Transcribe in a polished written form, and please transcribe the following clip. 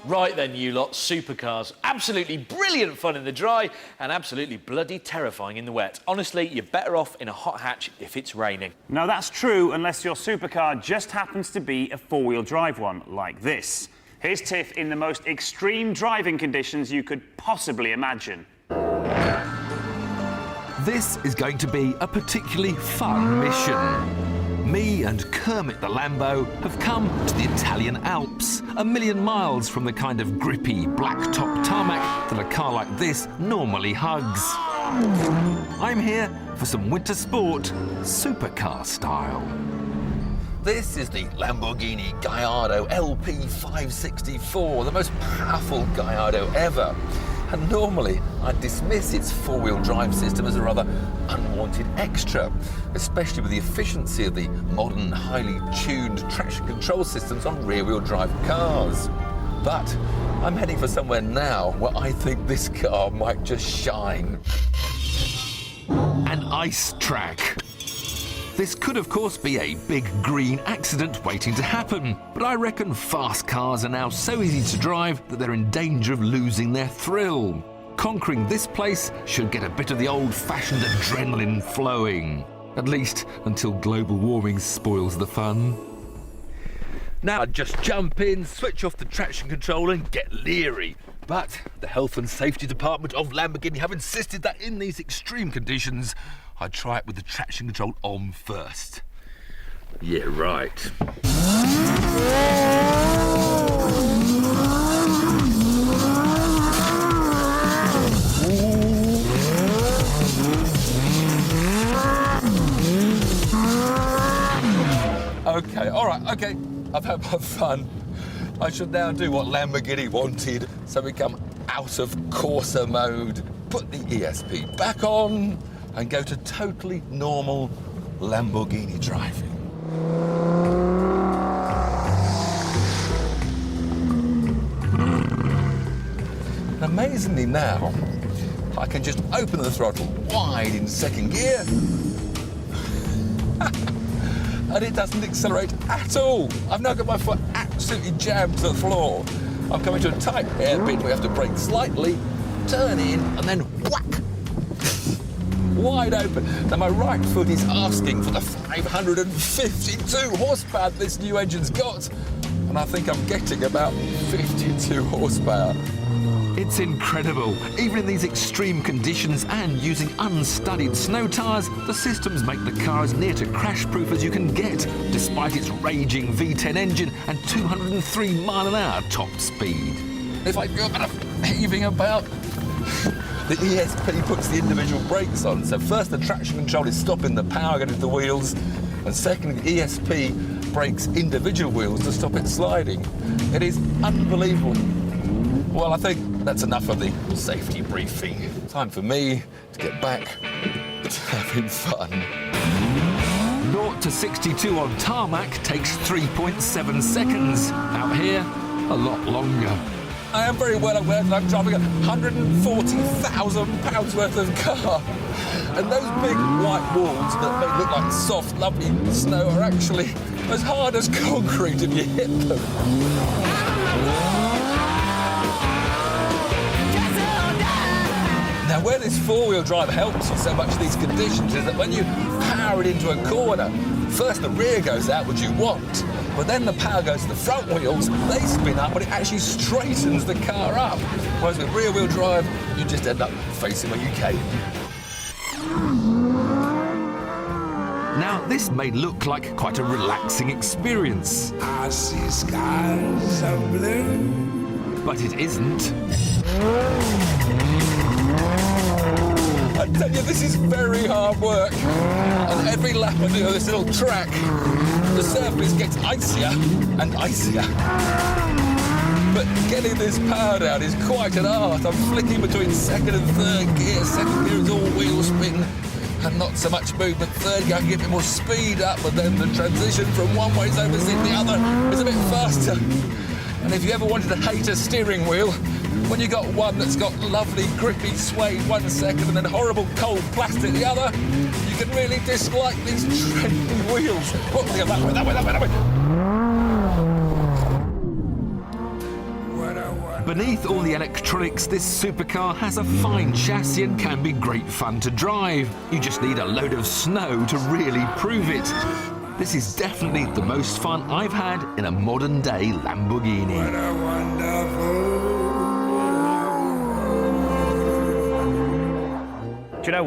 Right then, you lot, supercars. Absolutely brilliant fun in the dry and absolutely bloody terrifying in the wet. Honestly, you're better off in a hot hatch if it's raining. No, that's true unless your supercar just happens to be a four-wheel drive one, like this. Here's Tiff in the most extreme driving conditions you could possibly imagine. This is going to be a particularly fun mission. Me and Kermit the Lambo have come to the Italian Alps, a million miles from the kind of grippy, black-top tarmac that a car like this normally hugs. I'm here for some winter sport, supercar style. This is the Lamborghini Gallardo LP560-4, the most powerful Gallardo ever. And normally, I'd dismiss its four-wheel drive system as a rather unwanted extra, especially with the efficiency of the modern, highly tuned traction control systems on rear-wheel drive cars. But I'm heading for somewhere now where I think this car might just shine. An ice track. This could, of course, be a big green accident waiting to happen, but I reckon fast cars are now so easy to drive that they're in danger of losing their thrill. Conquering this place should get a bit of the old-fashioned adrenaline flowing, at least until global warming spoils the fun. Now I'd just jump in, switch off the traction control and get leery. But the Health and Safety Department of Lamborghini have insisted that in these extreme conditions, I try it with the traction control on first. Yeah, right. Okay, all right, okay. I've had my fun. I should now do what Lamborghini wanted, so we come out of Corsa mode, put the ESP back on, and go to totally normal Lamborghini driving. Amazingly now, I can just open the throttle wide in second gear, and it doesn't accelerate at all. I've now got my foot absolutely jammed to the floor. I'm coming to a tight hairpin where you have to brake slightly, turn in, and then whack! Wide open. Now my right foot is asking for the 552 horsepower this new engine's got, and I think I'm getting about 52 horsepower. It's incredible. Even in these extreme conditions and using unstudied snow tyres, the systems make the car as near to crash-proof as you can get, despite its raging V10 engine and 203 mile an hour top speed. If I feel a bit of heaving about, the ESP puts the individual brakes on. So first the traction control is stopping the power going into the wheels, and secondly the ESP brakes individual wheels to stop it sliding. It is unbelievable. Well, I think that's enough of the safety briefing. Time for me to get back to having fun. 0 to 62 on tarmac takes 3.7 seconds. Out here, a lot longer. I am very well aware that I'm driving a £140,000 worth of car. And those big white walls that may look like soft, lovely snow are actually as hard as concrete if you hit them. Now, where this four-wheel drive helps you so much in these conditions is that when you power it into a corner, first the rear goes out, which you want, but then the power goes to the front wheels, they spin up, but it actually straightens the car up. Whereas with rear-wheel drive, you just end up facing where you came. Now, this may look like quite a relaxing experience. I see skies of blue, but it isn't. I tell you, this is very hard work. And every lap I do on this little track, the surface gets icier and icier. But getting this power down is quite an art. I'm flicking between second and third gear. Second gear is all wheel spin and not so much movement. Third gear, I can get a bit more speed up, but then the transition from one way is overseeing the other is a bit faster. And if you ever wanted to hate a steering wheel, when you got one that's got lovely grippy suede 1 second and then horrible cold plastic the other, you can really dislike these trendy wheels. Oh, that way, that way, that way, that way. what a Beneath all the electronics, this supercar has a fine chassis and can be great fun to drive. You just need a load of snow to really prove it. This is definitely the most fun I've had in a modern-day Lamborghini. What a wonderful Do you know what?